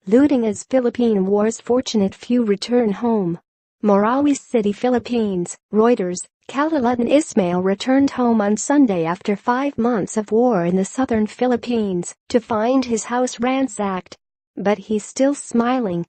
looting as Philippine War's fortunate few return home. MARAWI City, Philippines, Reuters. Khaliluddin Ismail returned home on Sunday after 5 months of war in the southern Philippines to find his house ransacked. But he's still smiling.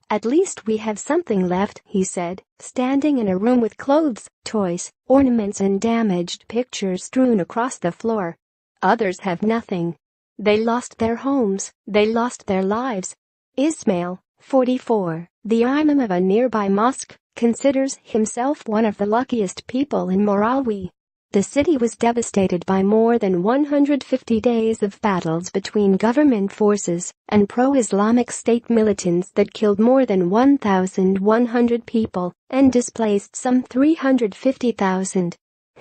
"At least we have something left," he said, standing in a room with clothes, toys, ornaments and damaged pictures strewn across the floor. "Others have nothing. They lost their homes, they lost their lives." Ismail, 44, the imam of a nearby mosque, considers himself one of the luckiest people in Marawi. The city was devastated by more than 150 days of battles between government forces and pro-Islamic State militants that killed more than 1,100 people and displaced some 350,000.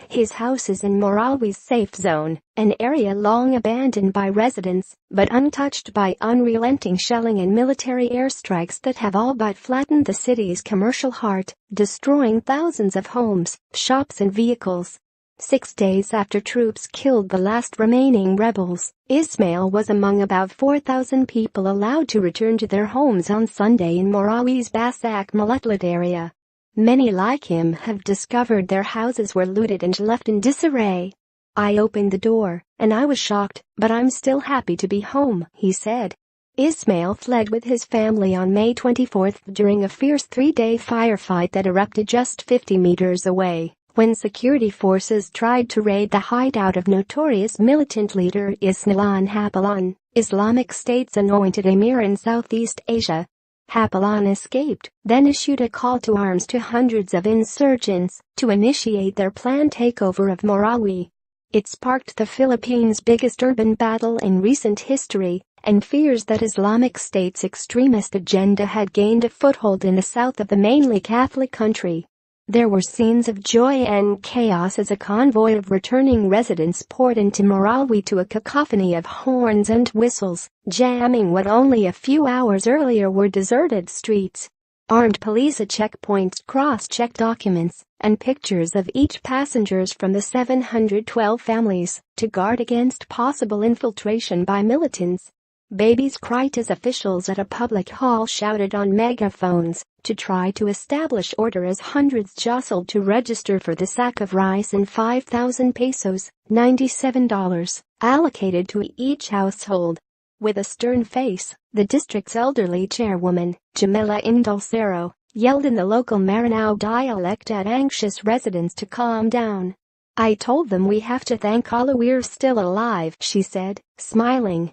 His house is in Marawi's safe zone, an area long abandoned by residents but untouched by unrelenting shelling and military airstrikes that have all but flattened the city's commercial heart, destroying thousands of homes, shops and vehicles. 6 days after troops killed the last remaining rebels, Ismail was among about 4,000 people allowed to return to their homes on Sunday in Marawi's Basak Malatlat area. Many like him have discovered their houses were looted and left in disarray. "I opened the door, and I was shocked, but I'm still happy to be home," he said. Ismail fled with his family on May 24 during a fierce 3-day firefight that erupted just 50 meters away, when security forces tried to raid the hideout of notorious militant leader Isnilon Hapilon, Islamic State's anointed emir in Southeast Asia. Hapilon escaped, then issued a call to arms to hundreds of insurgents to initiate their planned takeover of Marawi. It sparked the Philippines' biggest urban battle in recent history, and fears that Islamic State's extremist agenda had gained a foothold in the south of the mainly Catholic country. There were scenes of joy and chaos as a convoy of returning residents poured into Marawi to a cacophony of horns and whistles, jamming what only a few hours earlier were deserted streets. Armed police at checkpoints cross-checked documents and pictures of each passengers from the 712 families to guard against possible infiltration by militants. Babies cried as officials at a public hall shouted on megaphones to try to establish order as hundreds jostled to register for the sack of rice and 5,000 pesos, $97, allocated to each household. With a stern face, the district's elderly chairwoman, Jamila Indulcero, yelled in the local Maranao dialect at anxious residents to calm down. "I told them we have to thank Allah we're still alive," she said, smiling.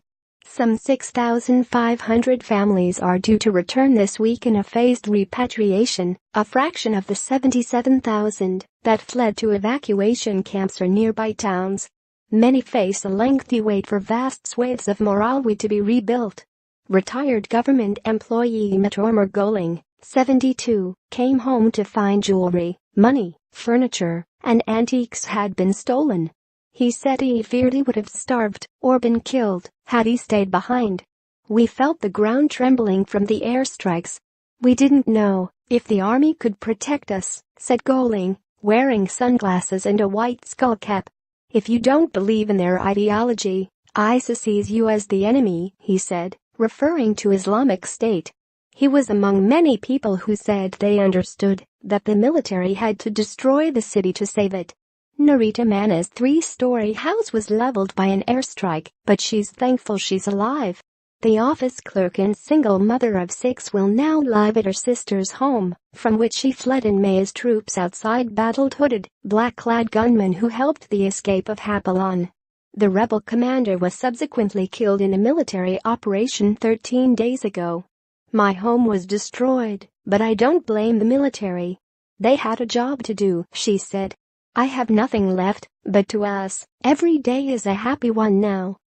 Some 6,500 families are due to return this week in a phased repatriation, a fraction of the 77,000 that fled to evacuation camps or nearby towns. Many face a lengthy wait for vast swathes of Marawi to be rebuilt. Retired government employee Matormer Goling, 72, came home to find jewelry, money, furniture, and antiques had been stolen. He said he feared he would have starved or been killed had he stayed behind. "We felt the ground trembling from the airstrikes. We didn't know if the army could protect us," said Goling, wearing sunglasses and a white skull cap. "If you don't believe in their ideology, ISIS sees you as the enemy," he said, referring to Islamic State. He was among many people who said they understood that the military had to destroy the city to save it. Narita Mana's 3-story house was leveled by an airstrike, but she's thankful she's alive. The office clerk and single mother of 6 will now live at her sister's home, from which she fled in May as troops outside battled hooded, black-clad gunmen who helped the escape of Hapilon. The rebel commander was subsequently killed in a military operation 13 days ago. "My home was destroyed, but I don't blame the military. They had a job to do," she said. "I have nothing left, but to us, every day is a happy one now."